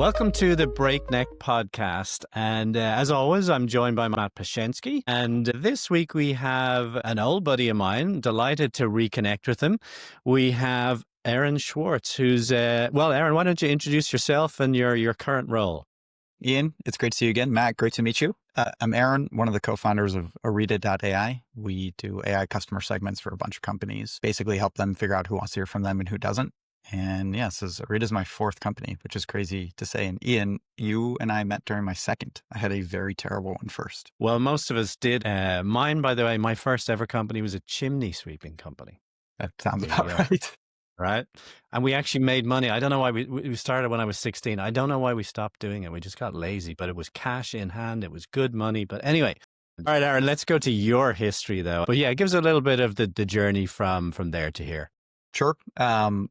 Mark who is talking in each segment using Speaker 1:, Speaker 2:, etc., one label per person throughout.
Speaker 1: Welcome to the Breakneck Podcast. And as always, I'm joined by Matt Pashensky. And this week we have an old buddy of mine, delighted to reconnect with him. We have Aaron Schwartz, who's, Aaron, why don't you introduce yourself and your current role?
Speaker 2: Ian, it's great to see you again. Matt, great to meet you. I'm Aaron, one of the co-founders of Orita.ai. We do AI customer segments for a bunch of companies, basically help them figure out who wants to hear from them and who doesn't. And yes, Orita's my fourth company, which is crazy to say. And Ian, you and I met during my second. I had a very terrible one first.
Speaker 1: Well, most of us did. Mine, by the way, my first ever company was a chimney sweeping company.
Speaker 2: That sounds about right.
Speaker 1: Right. And we actually made money. I don't know why we started when I was 16. I don't know why we stopped doing it. We just got lazy, but it was cash in hand. It was good money. But anyway, all right, Aaron, let's go to your history though. But yeah, give us a little bit of the journey from there to here.
Speaker 2: Sure.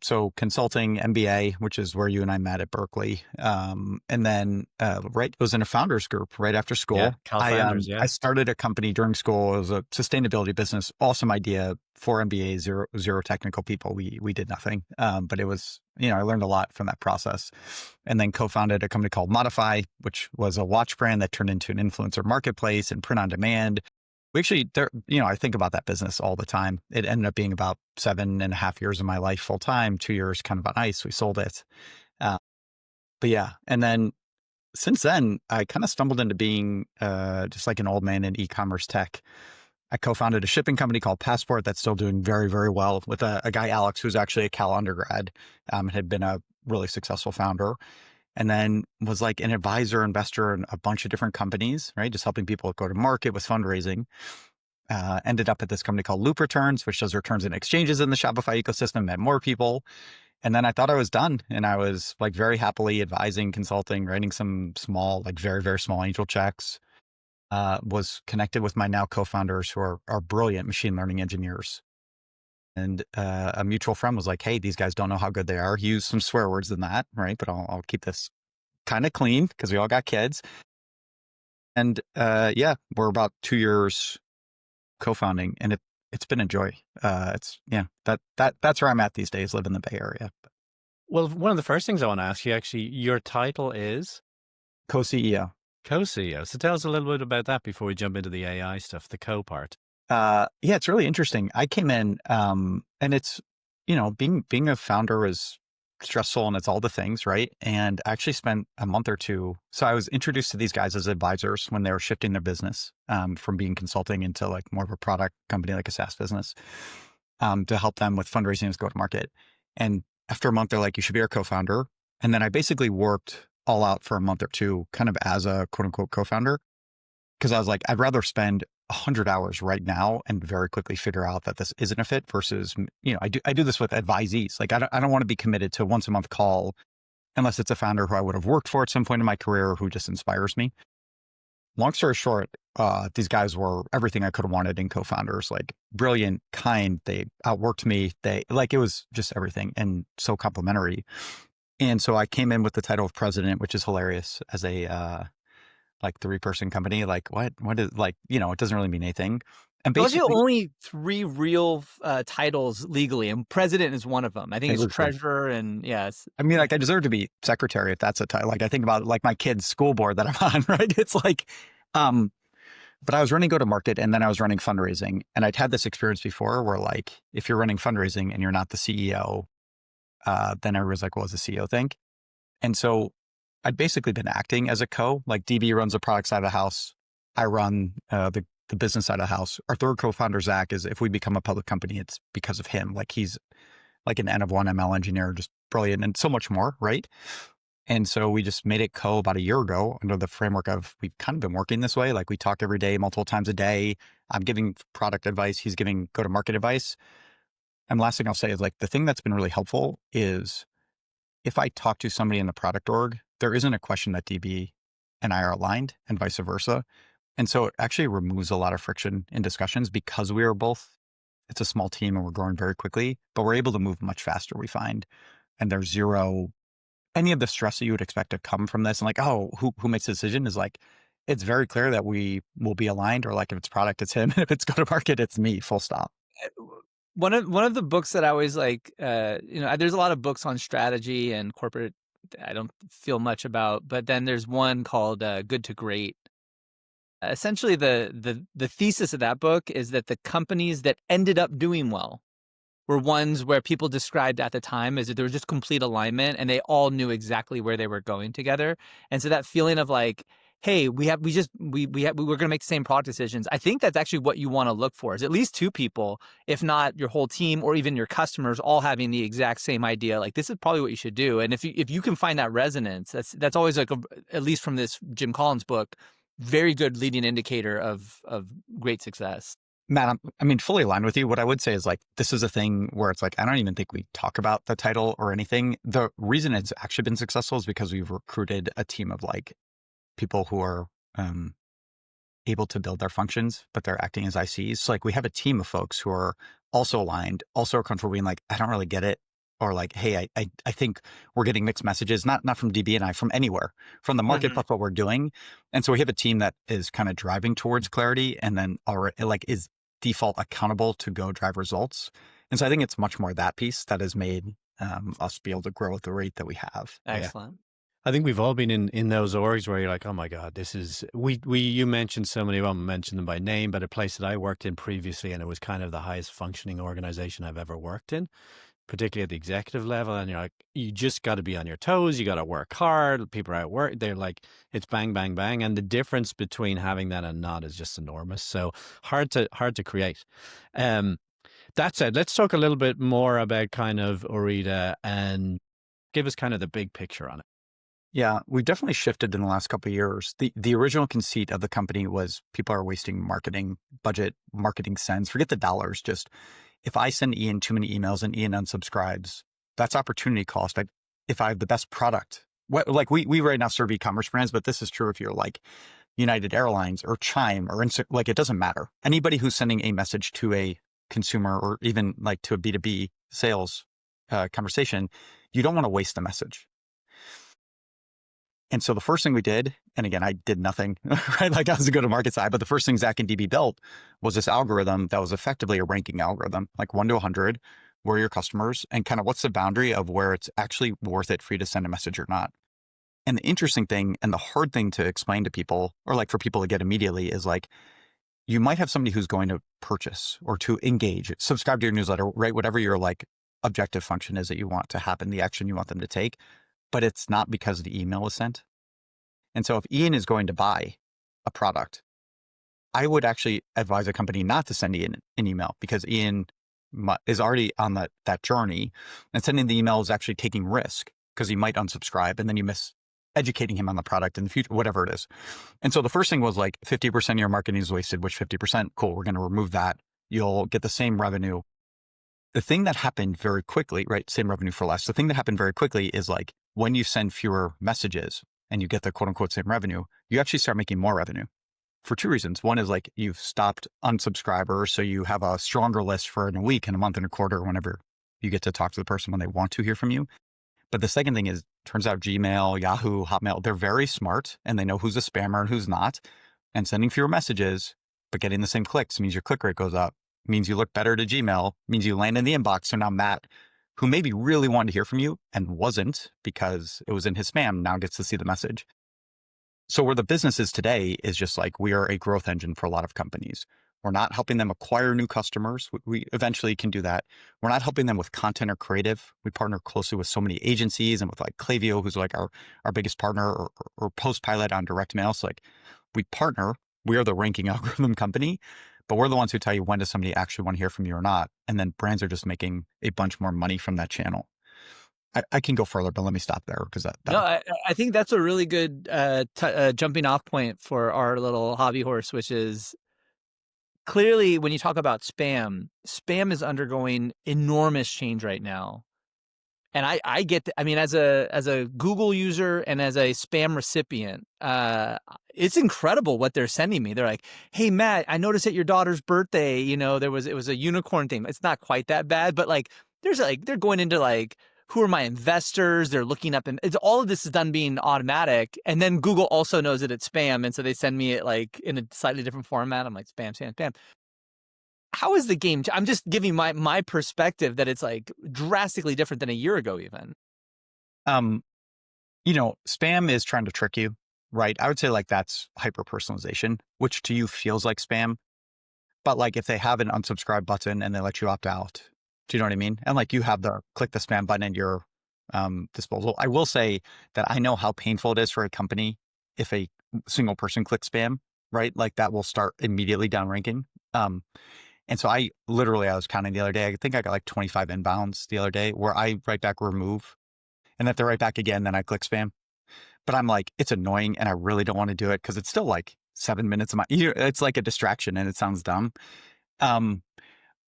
Speaker 2: So consulting MBA, which is where you and I met at Berkeley. And then, it was in a founders group right after school.
Speaker 1: Yeah, co-founders,
Speaker 2: I started a company during school. It was a sustainability business. Awesome idea for MBA, zero technical people. We did nothing. But it was, I learned a lot from that process, and then co-founded a company called Modify, which was a watch brand that turned into an influencer marketplace and print on demand. We actually, I think about that business all the time. It ended up being about 7.5 years of my life full time, 2 years kind of on ice. We sold it. But yeah. And then since then, I kind of stumbled into being just like an old man in e-commerce tech. I co-founded a shipping company called Passport that's still doing very, very well with a guy, Alex, who's actually a Cal undergrad, had been a really successful founder. And then was like an advisor, investor in a bunch of different companies, right? Just helping people go to market with fundraising. Ended up at this company called Loop Returns, which does returns and exchanges in the Shopify ecosystem, met more people. And then I thought I was done. And I was like very happily advising, consulting, writing some small, like very, very small angel checks. Was connected with my now co-founders who are brilliant machine learning engineers. And a mutual friend was like, hey, these guys don't know how good they are. Use some swear words in that, right? But I'll keep this kind of clean because we all got kids. And we're about 2 years co-founding, and it's been a joy. That's where I'm at these days, live in the Bay Area.
Speaker 1: Well, one of the first things I want to ask you, actually, your title is?
Speaker 2: Co-CEO.
Speaker 1: Co-CEO. So tell us a little bit about that before we jump into the AI stuff, the co-part.
Speaker 2: It's really interesting. I came in, and it's, being a founder is stressful and it's all the things, right? And I actually spent a month or two. So I was introduced to these guys as advisors when they were shifting their business, from being consulting into like more of a product company, like a SaaS business, to help them with fundraising and go to market. And after a month, they're like, you should be our co-founder. And then I basically worked all out for a month or two, kind of as a quote unquote co-founder. Cause I was like, I'd rather spend 100 hours right now and very quickly figure out that this isn't a fit versus, I do this with advisees. Like I don't want to be committed to a once a month call unless it's a founder who I would have worked for at some point in my career who just inspires me. Long story short, these guys were everything I could have wanted in co-founders, like brilliant, kind. They outworked me. It was just everything and so complimentary. And so I came in with the title of president, which is hilarious as a, 3-person company. Like what is it doesn't really mean anything. And
Speaker 3: basically, those are only 3 real titles legally, and president is one of them. I think it's treasurer, and yes.
Speaker 2: I mean, I deserve to be secretary if that's a title. Like I think about my kid's school board that I'm on, right? It's like, but I was running go-to-market and then I was running fundraising, and I'd had this experience before where like if you're running fundraising and you're not the CEO, then everyone's like, well, does the CEO think? And so I'd basically been acting as a like DB runs the product side of the house. I run the business side of the house. Our third co-founder, Zach, is if we become a public company, it's because of him. Like he's like an N of 1 ML engineer, just brilliant and so much more, right? And so we just made it co about a year ago under the framework of we've kind of been working this way. Like we talk every day, multiple times a day. I'm giving product advice. He's giving go-to-market advice. And last thing I'll say is like the thing that's been really helpful is if I talk to somebody in the product org, there isn't a question that DB and I are aligned and vice versa. And so it actually removes a lot of friction in discussions because we are both, it's a small team and we're growing very quickly, but we're able to move much faster, we find. And there's any of the stress that you would expect to come from this. And like, oh, who makes the decision is like, it's very clear that we will be aligned, or like if it's product, it's him. And if it's go to market, it's me, full stop.
Speaker 3: One of the books that I always like, there's a lot of books on strategy and corporate I don't feel much about. But then there's one called Good to Great. Essentially, the thesis of that book is that the companies that ended up doing well were ones where people described at the time as that there was just complete alignment and they all knew exactly where they were going together. And so that feeling of like, hey, we're going to make the same product decisions. I think that's actually what you want to look for, is at least two people, if not your whole team or even your customers, all having the exact same idea. Like, this is probably what you should do. And if you can find that resonance, that's always like at least from this Jim Collins book, very good leading indicator of great success.
Speaker 2: Matt, fully aligned with you. What I would say is like, this is a thing where it's like, I don't even think we talk about the title or anything. The reason it's actually been successful is because we've recruited a team of like people who are able to build their functions, but they're acting as ICs. So like, we have a team of folks who are also aligned, also are comfortable being like, I don't really get it. Or like, hey, I think we're getting mixed messages, not from DB&I, from anywhere, from the market plus what we're doing. And so we have a team that is kind of driving towards clarity and then is default accountable to go drive results. And so I think it's much more that piece that has made us be able to grow at the rate that we have.
Speaker 3: Excellent.
Speaker 1: Yeah. I think we've all been in those orgs where you're like, oh my God, this is, you mentioned so many, I won't mention them by name, but a place that I worked in previously, and it was kind of the highest functioning organization I've ever worked in, particularly at the executive level. And you're like, you just got to be on your toes. You got to work hard. People are at work. They're like, it's bang, bang, bang. And the difference between having that and not is just enormous. So hard to create. That said, let's talk a little bit more about kind of Orita and give us kind of the big picture on it.
Speaker 2: Yeah, we've definitely shifted in the last couple of years. The original conceit of the company was people are wasting marketing budget, marketing sends. Forget the dollars. Just if I send Ian too many emails and Ian unsubscribes, that's opportunity cost. If I have the best product, we right now serve e-commerce brands, but this is true if you're like United Airlines or Chime or like, it doesn't matter. Anybody who's sending a message to a consumer or even like to a B2B sales conversation, you don't want to waste the message. And so the first thing we did, and again, I did nothing, right? Like, I was a go-to-market side, but the first thing Zach and DB built was this algorithm that was effectively a ranking algorithm, like 1 to 100, where are your customers, and kind of what's the boundary of where it's actually worth it for you to send a message or not. And the interesting thing and the hard thing to explain to people, or like for people to get immediately, is like, you might have somebody who's going to purchase or to engage, subscribe to your newsletter, right? Whatever your like objective function is that you want to happen, the action you want them to take. But it's not because the email was sent. And so if Ian is going to buy a product, I would actually advise a company not to send Ian an email, because Ian is already on that journey, and sending the email is actually taking risk because he might unsubscribe and then you miss educating him on the product in the future, whatever it is. And so the first thing was like 50% of your marketing is wasted, which 50%, cool, we're going to remove that. You'll get the same revenue. The thing that happened very quickly, right? Same revenue for less. The thing that happened very quickly is like, when you send fewer messages and you get the quote unquote same revenue, you actually start making more revenue for two reasons. One is like, you've stopped unsubscribers. So you have a stronger list for in a week and a month and a quarter, whenever you get to talk to the person when they want to hear from you. But the second thing is, turns out Gmail, Yahoo, Hotmail, they're very smart and they know who's a spammer and who's not. And sending fewer messages, but getting the same clicks means your click rate goes up, means you look better to Gmail, means you land in the inbox. So now Matt, who maybe really wanted to hear from you and wasn't because it was in his spam, now gets to see the message. So where the business is today is just like, we are a growth engine for a lot of companies. We're not helping them acquire new customers. We eventually can do that. We're not helping them with content or creative. We partner closely with so many agencies and with like Klaviyo, who's like our biggest partner, or Postpilot on direct mail. So like, we partner, we are the ranking algorithm company, but we're the ones who tell you when does somebody actually want to hear from you or not. And then brands are just making a bunch more money from that channel. I can go further, but let me stop there because
Speaker 3: No, I think that's a really good jumping off point for our little hobby horse, which is clearly when you talk about spam is undergoing enormous change right now. And I get, as a Google user and as a spam recipient, it's incredible what they're sending me. They're like, "Hey Matt, I noticed at your daughter's birthday, it was a unicorn thing." It's not quite that bad, but like, they're going into like, who are my investors? They're looking up, and it's all of this is done being automatic. And then Google also knows that it's spam, and so they send me it like in a slightly different format. I'm like, spam, spam, spam. How is the game? I'm just giving my perspective that it's like drastically different than a year ago, even.
Speaker 2: Spam is trying to trick you, right? I would say like that's hyper personalization, which to you feels like spam. But like if they have an unsubscribe button and they let you opt out, do you know what I mean? And like you have the click the spam button at your disposal. I will say that I know how painful it is for a company if a single person clicks spam, right? Like that will start immediately downranking. And so I was counting the other day. I think I got like 25 inbounds the other day where I write back remove. And if they're right back again, then I click spam. But I'm like, it's annoying and I really don't want to do it because it's still like 7 minutes of it's like a distraction and it sounds dumb. Um,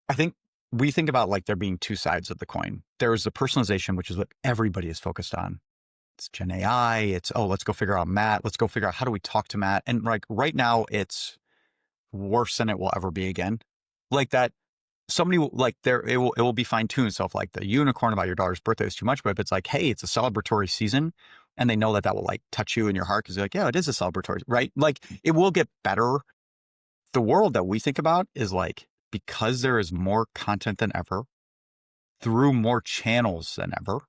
Speaker 2: I think we think about like there being two sides of the coin. There's the personalization, which is what everybody is focused on. It's Gen AI. It's, oh, let's go figure out Matt. Let's go figure out how do we talk to Matt. And like right now it's worse than it will ever be again. Like that somebody like it will be fine tuned. So if like the unicorn about your daughter's birthday is too much, but if it's like, hey, it's a celebratory season and they know that will like touch you in your heart because you're like, yeah, it is a celebratory, right? Like it will get better. The world that we think about is like, because there is more content than ever through more channels than ever,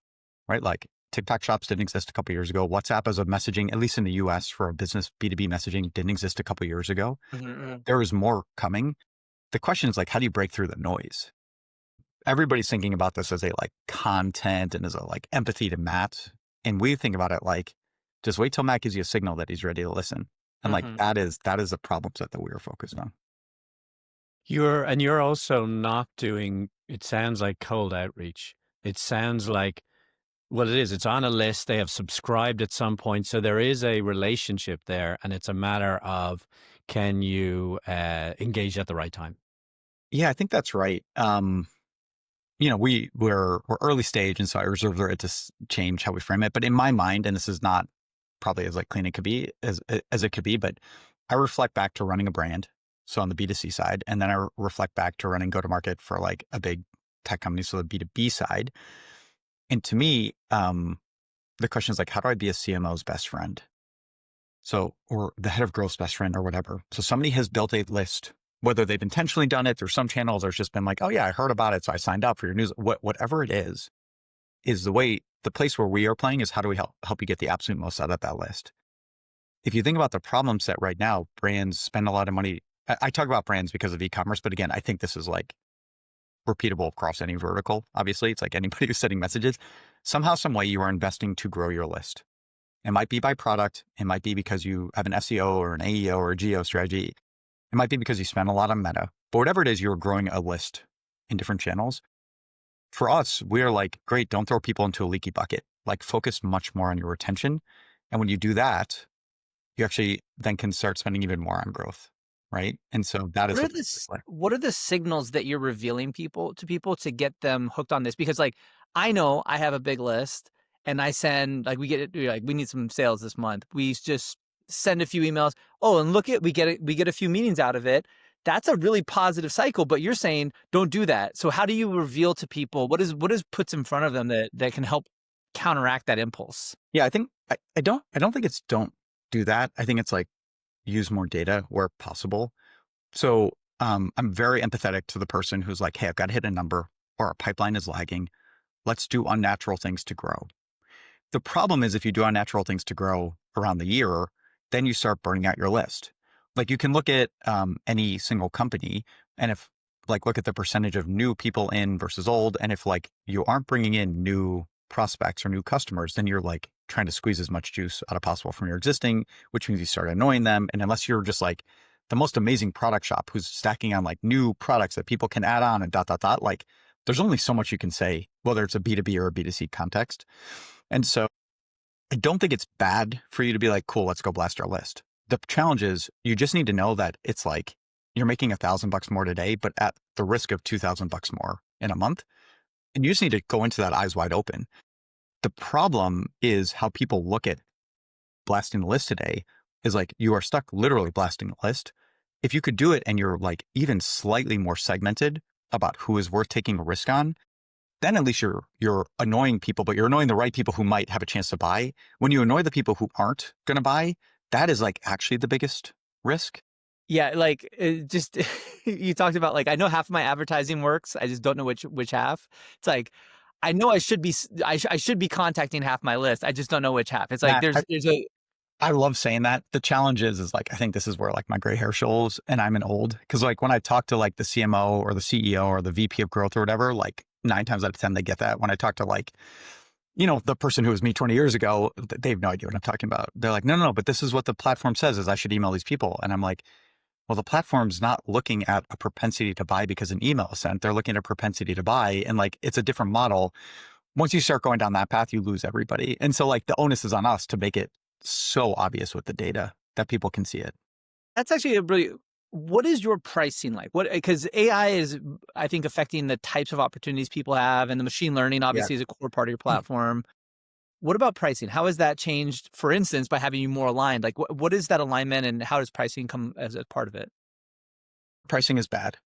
Speaker 2: right? Like TikTok shops didn't exist a couple years ago. WhatsApp as a messaging, at least in the US for a business B2B messaging didn't exist a couple years ago.
Speaker 3: Mm-hmm.
Speaker 2: There is more coming. The question is like, how do you break through the noise? Everybody's thinking about this as a like content and as a like empathy to Matt. And we think about it like, just wait till Matt gives you a signal that he's ready to listen. And like, that is the problem set that we are focused on.
Speaker 1: You're also not doing, it sounds like cold outreach. It sounds like, well, it is. It's on a list. They have subscribed at some point. So there is a relationship there. And it's a matter of, can you engage at the right time?
Speaker 2: Yeah, I think that's right. We're early stage. And so I reserve the right to change how we frame it. But in my mind, and this is not probably as like clean it could be as it could be, but I reflect back to running a brand. So on the B2C side, and then I reflect back to running go-to-market for like a big tech company. So the B2B side. And to me, the question is like, how do I be a CMO's best friend? So, or the head of growth's best friend or whatever. So somebody has built a list, whether they've intentionally done it through some channels or it's just been like, oh yeah, I heard about it. So I signed up for your news. Whatever it is the place where we are playing is how do we help you get the absolute most out of that list? If you think about the problem set right now, brands spend a lot of money. I talk about brands because of e-commerce, but again, I think this is like repeatable across any vertical. Obviously, it's like anybody who's sending messages. Somehow, some way you are investing to grow your list. It might be by product. It might be because you have an SEO or an AEO or a geo strategy. It might be because you spend a lot on Meta. But whatever it is, you're growing a list in different channels. For us, we are like, great, don't throw people into a leaky bucket. Like focus much more on your retention. And when you do that, you actually then can start spending even more on growth. Right. And so that is
Speaker 3: what are the signals that you're revealing people to get them hooked on this? Because like, I know I have a big list and I send, like, we need some sales this month. We just send a few emails. Oh, and we get a few meetings out of it. That's a really positive cycle, but you're saying don't do that. So how do you reveal to people what is puts in front of them that can help counteract that impulse?
Speaker 2: Yeah, I think I don't think it's don't do that. I think it's like use more data where possible. So I'm very empathetic to the person who's like, hey, I've got to hit a number or our pipeline is lagging. Let's do unnatural things to grow. The problem is if you do unnatural things to grow around the year, then you start burning out your list. Like you can look at any single company and if like look at the percentage of new people in versus old. And if like you aren't bringing in new prospects or new customers, then you're like trying to squeeze as much juice out of possible from your existing, which means you start annoying them. And unless you're just like the most amazing product shop who's stacking on like new products that people can add on and ... like there's only so much you can say, whether it's a B2B or a B2C context. And so I don't think it's bad for you to be like, cool, let's go blast our list. The challenge is you just need to know that it's like you're making $1,000 more today, but at the risk of $2,000 more in a month. And you just need to go into that eyes wide open. The problem is how people look at blasting the list today is like you are stuck literally blasting the list. If you could do it and you're like even slightly more segmented about who is worth taking a risk on, then at least you're annoying people, but you're annoying the right people who might have a chance to buy. When you annoy the people who aren't going to buy, that is like actually the biggest risk.
Speaker 3: Yeah, like just you talked about like I know half of my advertising works. I just don't know which half. It's like I know I should be I should be contacting half my list. I just don't know which half. It's like
Speaker 2: Matt,
Speaker 3: there's a
Speaker 2: I love saying that. The challenge is like, I think this is where like my gray hair shows and I'm an old, because like when I talk to like the CMO or the CEO or the VP of growth or whatever, like 9 times out of 10, they get that. When I talk to like, the person who was me 20 years ago, they have no idea what I'm talking about. They're like, no, but this is what the platform says is I should email these people. And I'm like, well, the platform's not looking at a propensity to buy because an email is sent. They're looking at a propensity to buy. And like, it's a different model. Once you start going down that path, you lose everybody. And so like the onus is on us to make it so obvious with the data that people can see it.
Speaker 3: That's actually what is your pricing like? Because AI is, I think, affecting the types of opportunities people have, and the machine learning obviously is a core part of your platform. What about pricing? How has that changed, for instance, by having you more aligned? Like what is that alignment, and how does pricing come as a part of it?
Speaker 2: Pricing is bad.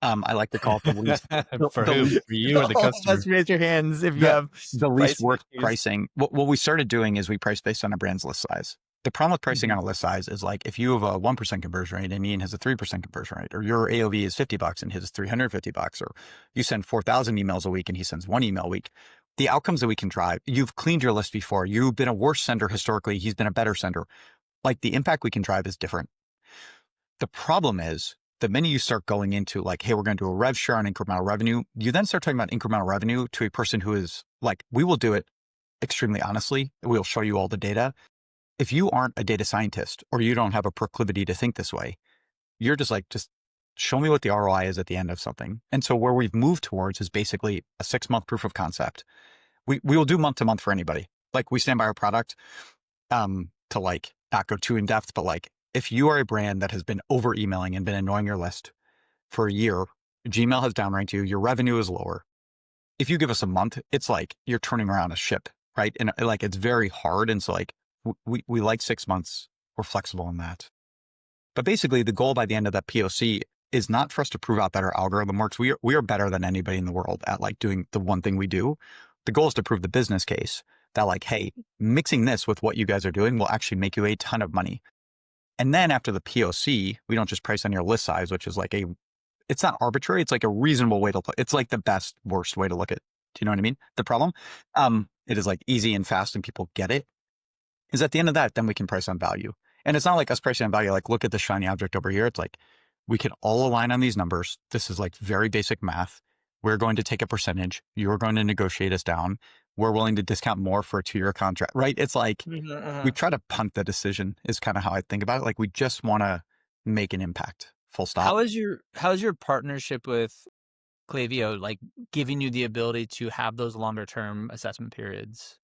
Speaker 2: I like to call it the least.
Speaker 1: For who? For you or the customer?
Speaker 3: Let's raise your hands if you have
Speaker 2: the least worth
Speaker 3: issues.
Speaker 2: pricing. What we started doing is we price based on a brand's list size. The problem with pricing on a list size is like if you have a 1% conversion rate and Ian has a 3% conversion rate, or your AOV is $50 and his is $350, or you send 4,000 emails a week and he sends 1 email a week, the outcomes that we can drive, you've cleaned your list before, you've been a worse sender historically, he's been a better sender. Like the impact we can drive is different. The problem is the minute you start going into like, hey, we're going to do a rev share on incremental revenue, you then start talking about incremental revenue to a person who is like, we will do it extremely honestly. We'll show you all the data. If you aren't a data scientist or you don't have a proclivity to think this way, you're just like, just show me what the ROI is at the end of something. And so where we've moved towards is basically a 6-month proof of concept. We will do month to month for anybody. Like we stand by our product to like not go too in depth, but like if you are a brand that has been over emailing and been annoying your list for a year, Gmail has downranked you, your revenue is lower. If you give us a month, it's like you're turning around a ship, right? And like, it's very hard. And so like, we like 6 months. We're flexible in that. But basically the goal by the end of that POC is not for us to prove out that our algorithm works. We are better than anybody in the world at like doing the one thing we do. The goal is to prove the business case that like, hey, mixing this with what you guys are doing will actually make you a ton of money. And then after the POC, we don't just price on your list size, which is like it's not arbitrary. It's like a reasonable way to look. It's like the best, worst way to look at. Do you know what I mean? The problem, it is like easy and fast and people get it, is at the end of that, then we can price on value. And it's not like us pricing on value, like look at the shiny object over here. It's like, we can all align on these numbers. This is like very basic math. We're going to take a percentage. You're going to negotiate us down. We're willing to discount more for a 2-year contract, right? It's like, we try to punt the decision is kind of how I think about it. Like we just want to make an impact, full stop.
Speaker 3: How's your partnership with Klaviyo, like giving you the ability to have those longer term assessment periods?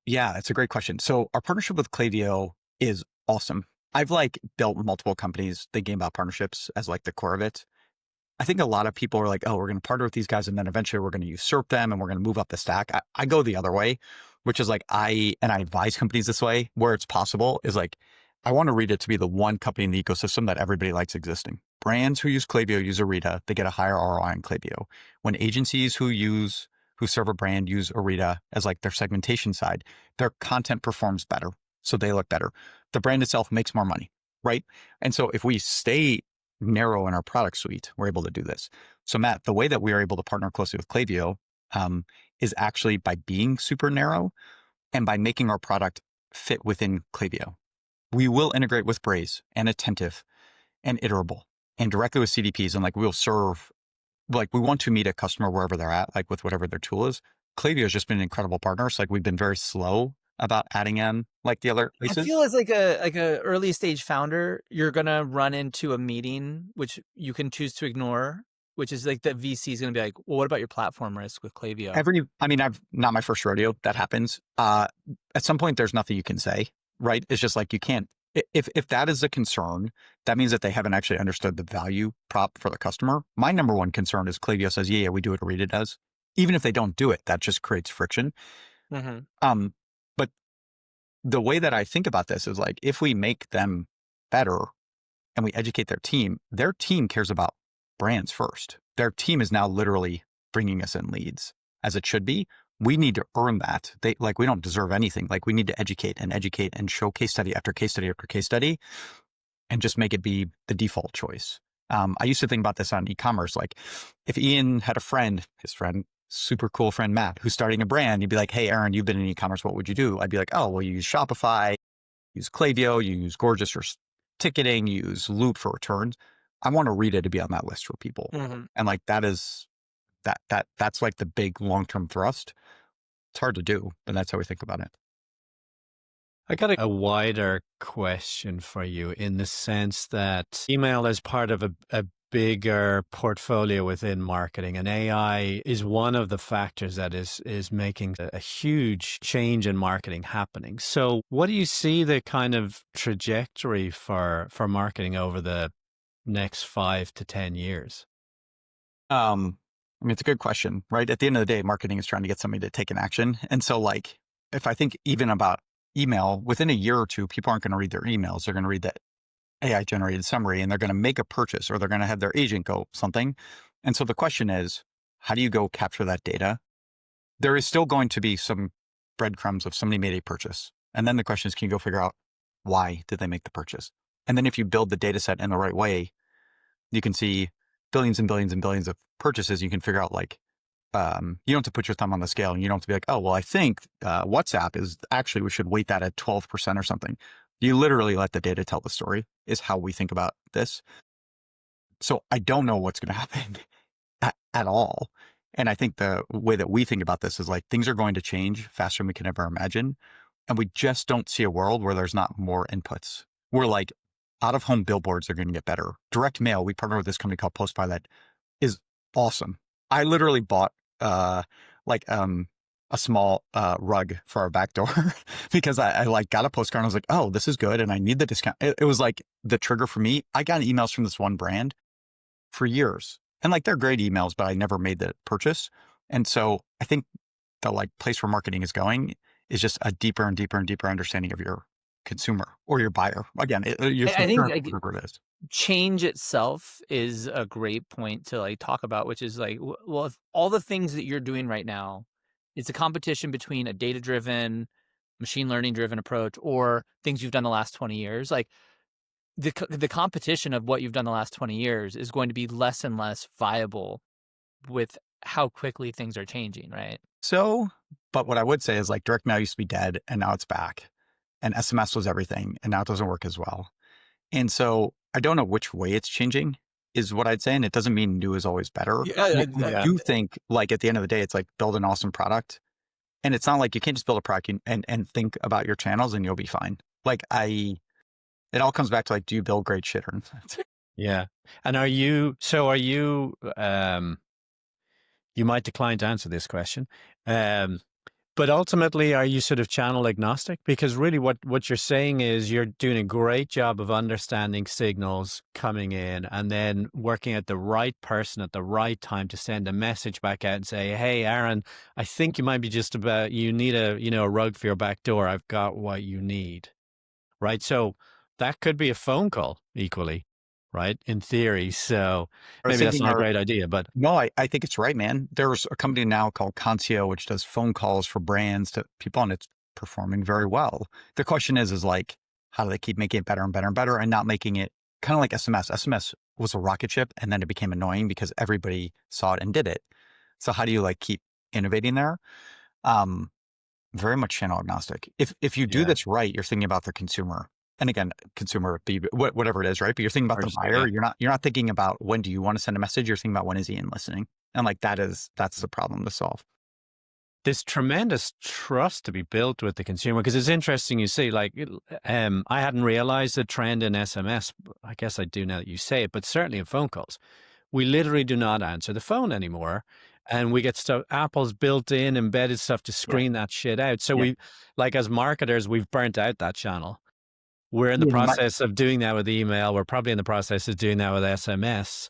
Speaker 2: Yeah, it's a great question. So our partnership with Klaviyo is awesome. I've like built multiple companies thinking about partnerships as like the core of it. I think a lot of people are like, oh, we're going to partner with these guys and then eventually we're going to usurp them and we're going to move up the stack. I go the other way, which is like, I advise companies this way where it's possible is like, I want Orita to be the one company in the ecosystem that everybody likes existing. Brands who use Klaviyo use Orita, they get a higher ROI on Klaviyo. When agencies who serve a brand use Orita as like their segmentation side, their content performs better. So they look better. The brand itself makes more money, right? And so if we stay narrow in our product suite, we're able to do this. So Matt, the way that we are able to partner closely with Klaviyo is actually by being super narrow and by making our product fit within Klaviyo. We will integrate with Braze and Attentive and Iterable and directly with CDPs. And like we'll serve, like we want to meet a customer wherever they're at, like with whatever their tool is. Klaviyo has just been an incredible partner. So like we've been very slow about adding in like the other places.
Speaker 3: I feel as like a early stage founder, you're gonna run into a meeting which you can choose to ignore, which is like the VC is gonna be like, well, what about your platform risk with Klaviyo?
Speaker 2: I've not my first rodeo. That happens. At some point, there's nothing you can say, right? It's just like you can't. If that is a concern, that means that they haven't actually understood the value prop for the customer. My number one concern is Klaviyo says, yeah, we do what Orita does. Even if they don't do it, that just creates friction. But the way that I think about this is like, if we make them better and we educate their team cares about brands first. Their team is now literally bringing us in leads as it should be. We need to earn that. We don't deserve anything. Like we need to educate and show case study after case study after case study and just make it be the default choice. I used to think about this on e-commerce. Like if Ian had a friend, his friend super cool friend, Matt, who's starting a brand. You'd be like, hey, Aaron, you've been in e-commerce. What would you do? I'd be like, oh, well, you use Shopify, use Klaviyo, you use Gorgeous for ticketing, you use Loop for returns. I want Orita to be on that list for people. And like, that's like the big long-term thrust. It's hard to do, but that's how we think about it.
Speaker 1: I got a wider question for you in the sense that email is part of a bigger portfolio within marketing, and AI is one of the factors that is making a huge change in marketing happening. So what do you see the kind of trajectory for marketing over the next 5 to 10 years?
Speaker 2: I mean, it's a good question, right? At the end of the day, marketing is trying to get somebody to take an action. And so like, if I think even about email, within a year or two, people aren't going to read their emails. They're going to read that AI generated summary and they're going to make a purchase or they're going to have their agent go something. And so the question is, how do you go capture that data? There is still going to be some breadcrumbs of somebody made a purchase. And then the question is, can you go figure out why did they make the purchase? And then if you build the data set in the right way, you can see billions and billions and billions of purchases. You can figure out like, you don't have to put your thumb on the scale and you don't have to be like, oh, well, I think WhatsApp is actually, we should weight that at 12% or something. You literally let the data tell the story is how we think about this. So I don't know what's going to happen at all. And I think the way that we think about this is like things are going to change faster than we can ever imagine. And we just don't see a world where there's not more inputs. We're like out of home billboards are going to get better. Direct mail, we partner with this company called Postpilot, is awesome. I literally bought a small rug for our back door because I like got a postcard and I was like, oh, this is good. And I need the discount. It was like the trigger for me. I got emails from this one brand for years and like, they're great emails, but I never made the purchase. And so I think the like place where marketing is going is just a deeper and deeper and deeper understanding of your consumer or your buyer. Again,
Speaker 3: I think
Speaker 2: whatever it is.
Speaker 3: Change itself is a great point to like talk about, which is like, well, if all the things that you're doing right now, it's a competition between a data-driven, machine learning-driven approach or things you've done the last 20 years. Like the competition of what you've done the last 20 years is going to be less and less viable with how quickly things are changing, right?
Speaker 2: So, but what I would say is like direct mail used to be dead and now it's back. And SMS was everything and now it doesn't work as well. And so I don't know which way it's changing is what I'd say. And it doesn't mean new is always better. I do think like at the end of the day, it's like build an awesome product. And it's not like you can't just build a product and think about your channels and you'll be fine. Like it all comes back to like, do you build great shit or not?
Speaker 1: Yeah. And you might decline to answer this question. But ultimately, are you sort of channel agnostic? Because really what you're saying is you're doing a great job of understanding signals coming in and then working at the right person at the right time to send a message back out and say, hey, Aaron, I think you might be just about, you need a rug for your back door. I've got what you need. Right. So that could be a phone call equally. Right. In theory. So maybe that's not a great idea, but
Speaker 2: no, I think it's right, man. There's a company now called Concierge, which does phone calls for brands to people and it's performing very well. The question is like, how do they keep making it better and better and better and not making it kind of like SMS? SMS was a rocket ship and then it became annoying because everybody saw it and did it. So how do you like keep innovating there? Very much channel agnostic. If you do this right, you're thinking about the consumer. And again, consumer, whatever it is, right? But you're thinking about the buyer. You're not thinking about when do you want to send a message. You're thinking about when is he in listening. And like that's the problem to solve.
Speaker 1: There's tremendous trust to be built with the consumer because it's interesting. You see, like, I hadn't realized the trend in SMS. I guess I do now that you say it, but certainly in phone calls, we literally do not answer the phone anymore. And we get stuff, Apple's built in embedded stuff to screen that shit out. So we, like as marketers, we've burnt out that channel. We're in the process of doing that with email. We're probably in the process of doing that with SMS.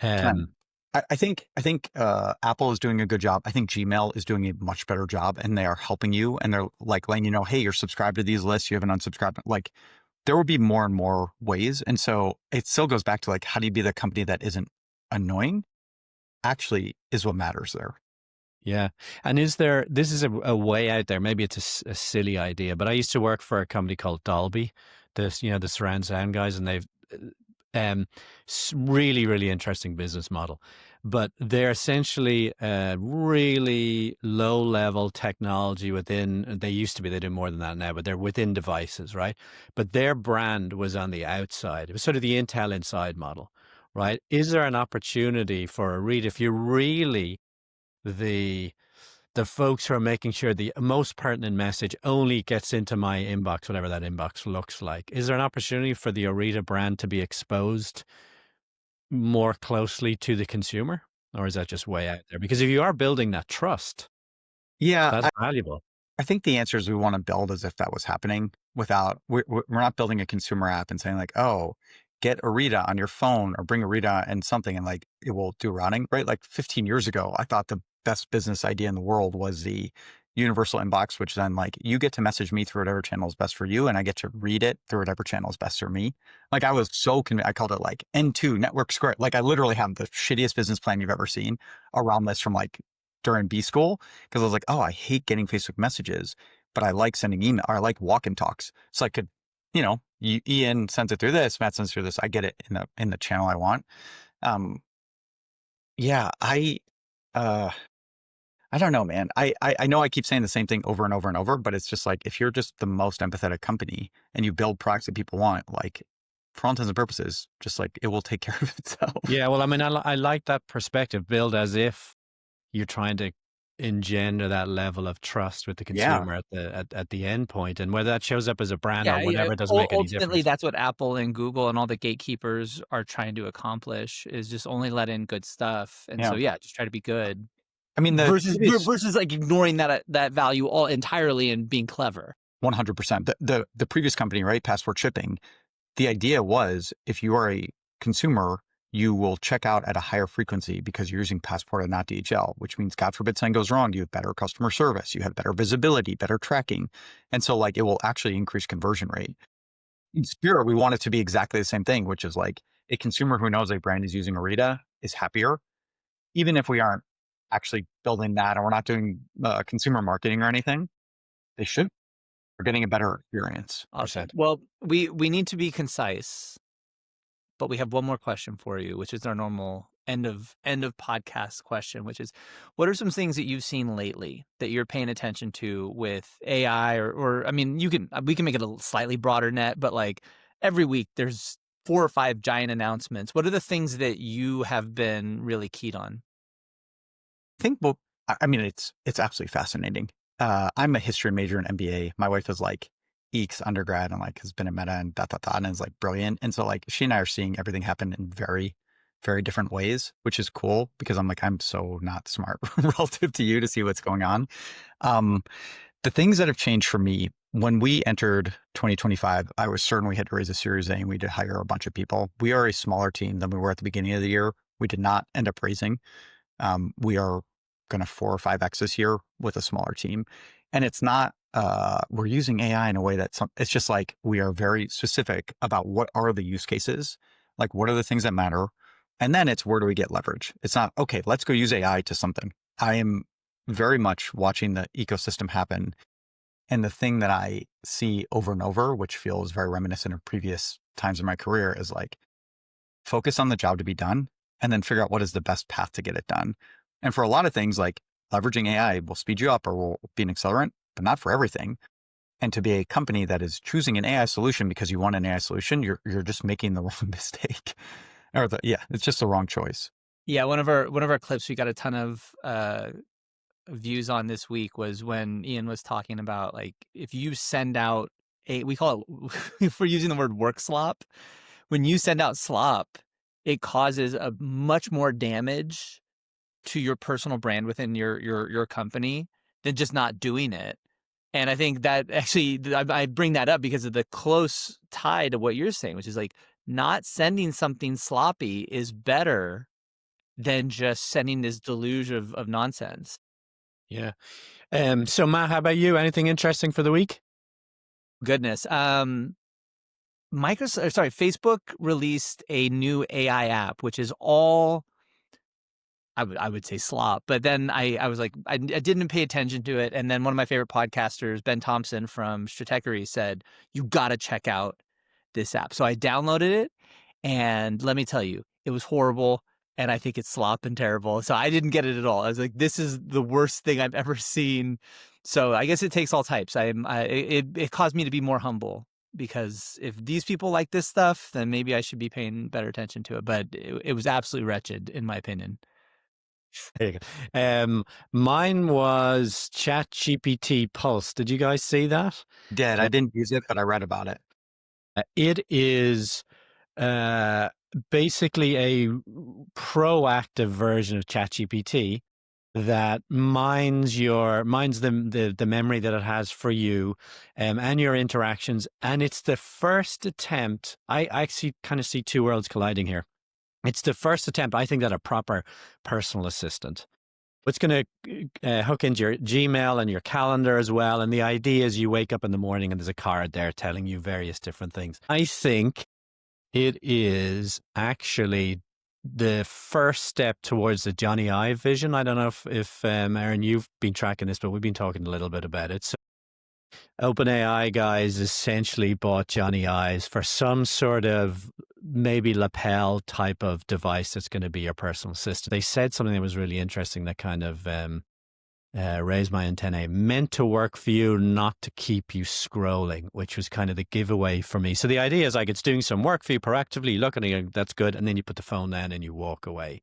Speaker 2: I think Apple is doing a good job. I think Gmail is doing a much better job and they are helping you and they're like letting you know, hey, you're subscribed to these lists. You haven't unsubscribed. Like there will be more and more ways. And so it still goes back to like, how do you be the company that isn't annoying actually is what matters there.
Speaker 1: Yeah. And this is a way out there, maybe it's a silly idea, but I used to work for a company called Dolby, the surround sound guys, and they've really, really interesting business model. but they're essentially a really low-level technology within. They used to be. They do more than that now, but they're within devices, right? But their brand was on the outside. It was sort of the Intel Inside model, right? Is there an opportunity for a read if you're really the folks who are making sure the most pertinent message only gets into my inbox, whatever that inbox looks like? Is there an opportunity for the Orita brand to be exposed more closely to the consumer? Or is that just way out there? Because if you are building that trust,
Speaker 2: Yeah,
Speaker 1: that's valuable.
Speaker 2: I think the answer is we want to build as if that was happening without, we're not building a consumer app and saying like, oh, get Arita on your phone or bring Arita and something and like it will do routing, right? Like 15 years ago, I thought the best business idea in the world was the universal inbox, which then like you get to message me through whatever channel is best for you and I get to read it through whatever channel is best for me. Like I was so convinced, I called it like N2 network square. Like I literally have the shittiest business plan you've ever seen around this from like during B school. Cause I was like, oh, I hate getting Facebook messages, but I like sending email or I like walk and talks. So I could, Ian sends it through this, Matt sends it through this. I get it in the channel I want. Yeah, I don't know, man. I know I keep saying the same thing over and over and over, but it's just like, if you're just the most empathetic company and you build products that people want, like for all intents and purposes, just like it will take care of itself.
Speaker 1: Yeah, well, I mean, I like that perspective. Build as if you're trying to engender that level of trust with the
Speaker 2: Yeah.
Speaker 1: consumer at the end point, and whether that shows up as a brand or
Speaker 3: Yeah,
Speaker 1: whatever, it doesn't make any
Speaker 3: ultimately,
Speaker 1: difference.
Speaker 3: that's what Apple and Google and all the gatekeepers are trying to accomplish is just only let in good stuff. And so,
Speaker 2: Yeah.
Speaker 3: just try to be good
Speaker 2: I mean,
Speaker 3: versus like ignoring that value all entirely and being clever.
Speaker 2: 100%. The previous company, right? Passport Shipping. The idea was if you are a consumer, you will check out at a higher frequency because you're using Passport and not DHL, which means God forbid something goes wrong, you have better customer service, you have better visibility, better tracking. And so like it will actually increase conversion rate. In Spirit, we want it to be exactly the same thing, which is like a consumer who knows a brand is using Arita is happier, even if we aren't actually building that and we're not doing consumer marketing or anything. They should. We're getting a better experience.
Speaker 3: Awesome. Well, we need to be concise, but we have one more question for you, which is our normal end of podcast question, which is, what are some things that you've seen lately that you're paying attention to with AI or I mean, we can make it a slightly broader net, but like every week there's 4 or 5 giant announcements. What are the things that you have been really keyed on?
Speaker 2: I think, well, I mean, it's absolutely fascinating. I'm a history major in MBA. My wife is like EECS undergrad and like has been at Meta and and is like brilliant. And so like she and I are seeing everything happen in very, very different ways, which is cool because I'm like, I'm so not smart relative to you to see what's going on. The things that have changed for me, when we entered 2025, I was certain we had to raise a Series A and we had to hire a bunch of people. We are a smaller team than we were at the beginning of the year. We did not end up raising. We are going to 4 or 5x this year with a smaller team. And it's not, we're using AI in a way it's just like, we are very specific about what are the use cases, like what are the things that matter. And then it's where do we get leverage? It's not, okay, let's go use AI to something. I am very much watching the ecosystem happen. And the thing that I see over and over, which feels very reminiscent of previous times in my career, is like, focus on the job to be done and then figure out what is the best path to get it done. And for a lot of things, like leveraging AI will speed you up or will be an accelerant, but not for everything. And to be a company that is choosing an AI solution because you want an AI solution, you're just making the wrong mistake. It's just the wrong choice.
Speaker 3: Yeah, one of our clips we got a ton of views on this week was when Ian was talking about like if you send out we call it if we're using the word work slop, when you send out slop, it causes a much more damage to your personal brand within your company than just not doing it. And I think that actually I bring that up because of the close tie to what you're saying, which is like not sending something sloppy is better than just sending this deluge of nonsense.
Speaker 1: Yeah. So Matt, how about you? Anything interesting for the week?
Speaker 3: Goodness. Facebook released a new AI app, which is all I would say slop. But then I was like, I didn't pay attention to it. And then one of my favorite podcasters, Ben Thompson from Stratechery, said, you got to check out this app. So I downloaded it. And let me tell you, it was horrible. and I think it's slop and terrible. So I didn't get it at all. I was like, this is the worst thing I've ever seen. So I guess it takes all types. It caused me to be more humble, because if these people like this stuff, then maybe I should be paying better attention to it. But it was absolutely wretched, in my opinion.
Speaker 1: There you go. Mine was ChatGPT Pulse. Did you guys see that?
Speaker 2: I didn't use it, but I read about it.
Speaker 1: It is basically a proactive version of ChatGPT that mines the memory that it has for you, and your interactions. And it's the first attempt. I actually kind of see two worlds colliding here. It's the first attempt, I think, that a proper personal assistant. It's going to hook into your Gmail and your calendar as well. And the idea is you wake up in the morning and there's a card there telling you various different things. I think it is actually the first step towards the Johnny Ive vision. I don't know if Aaron, you've been tracking this, but we've been talking a little bit about it. So OpenAI guys essentially bought Johnny Ives for some sort of maybe lapel type of device that's going to be your personal assistant. They said something that was really interesting that kind of raised my antennae. Meant to work for you, not to keep you scrolling, which was kind of the giveaway for me. So the idea is like it's doing some work for you proactively, looking at it, that's good, and then you put the phone down and you walk away.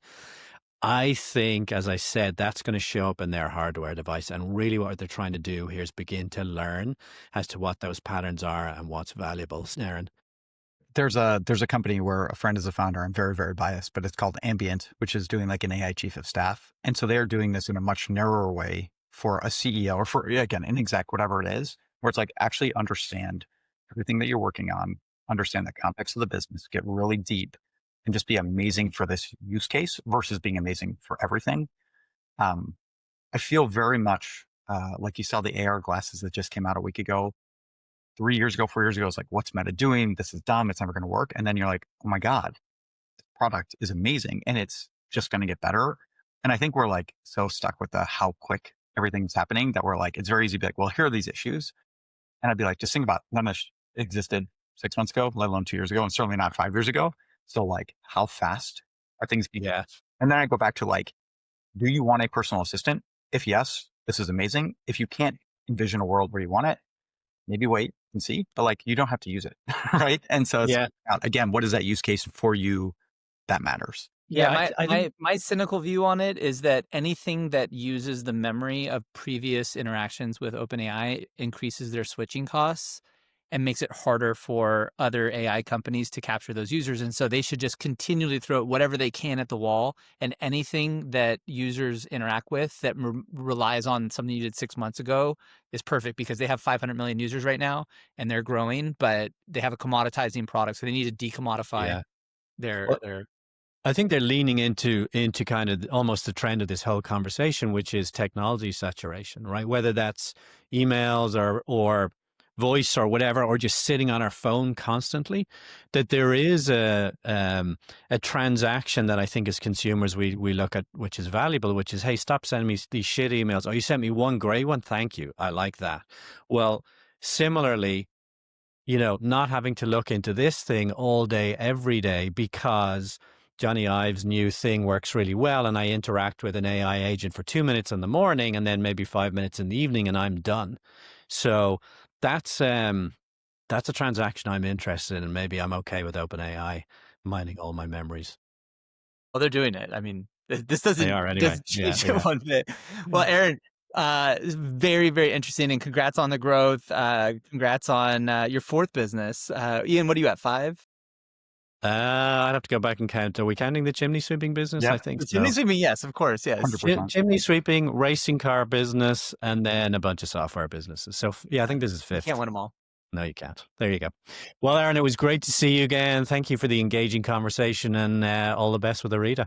Speaker 1: I think, as I said, that's going to show up in their hardware device. And really what they're trying to do here is begin to learn as to what those patterns are and what's valuable. Aaron?
Speaker 2: There's a company where a friend is a founder. I'm very, very biased, but it's called Ambient, which is doing like an AI chief of staff. And so they're doing this in a much narrower way for a CEO or for, again, an exec, whatever it is, where it's like actually understand everything that you're working on, understand the context of the business, get really deep, and just be amazing for this use case versus being amazing for everything. I feel very much like you saw the AR glasses that just came out a week ago. 3 years ago, 4 years ago, it's like, what's Meta doing? This is dumb. It's never going to work. And then you're like, oh my God, this product is amazing and it's just going to get better. And I think we're like so stuck with the how quick everything's happening that we're like, it's very easy to be like, well, here are these issues. And I'd be like, just think about none of this existed 6 months ago, let alone 2 years ago, and certainly not 5 years ago. So like, how fast are things being?
Speaker 1: Yeah.
Speaker 2: And then I go back to like, do you want a personal assistant? If yes, this is amazing. If you can't envision a world where you want it, maybe wait and see, but like, you don't have to use it. Right. And so it's again, what is that use case for you that matters?
Speaker 3: Yeah, my cynical view on it is that anything that uses the memory of previous interactions with OpenAI increases their switching costs and makes it harder for other AI companies to capture those users. And so they should just continually throw whatever they can at the wall, and anything that users interact with that relies on something you did 6 months ago is perfect, because they have 500 million users right now and they're growing, but they have a commoditizing product. So they need to decommodify their
Speaker 1: I think they're leaning into kind of almost the trend of this whole conversation, which is technology saturation, right? Whether that's emails or voice or whatever, or just sitting on our phone constantly, that there is a transaction that I think as consumers we look at, which is valuable, which is, hey, stop sending me these shit emails. Oh, you sent me one great one. Thank you. I like that. Well, similarly, not having to look into this thing all day, every day, because Johnny Ive's new thing works really well, and I interact with an AI agent for 2 minutes in the morning and then maybe 5 minutes in the evening, and I'm done. So that's a transaction I'm interested in, and maybe I'm okay with OpenAI mining all my memories.
Speaker 3: Well, they're doing it. I mean, this doesn't,
Speaker 1: They are anyway.
Speaker 3: change it one bit. Well, Aaron, very, very interesting, and congrats on the growth. Congrats on your fourth business. Ian, what are you at, 5?
Speaker 1: I'd have to go back and count. Are we counting the chimney sweeping business?
Speaker 2: Yeah.
Speaker 1: I think
Speaker 3: The chimney sweeping, yes, of course, yes.
Speaker 2: 100%.
Speaker 1: Chimney sweeping, racing car business, and then a bunch of software businesses. So yeah, I think this is 5th.
Speaker 3: You can't win them all.
Speaker 1: No, you can't. There you go. Well, Aaron, it was great to see you again. Thank you for the engaging conversation, and all the best with Orita.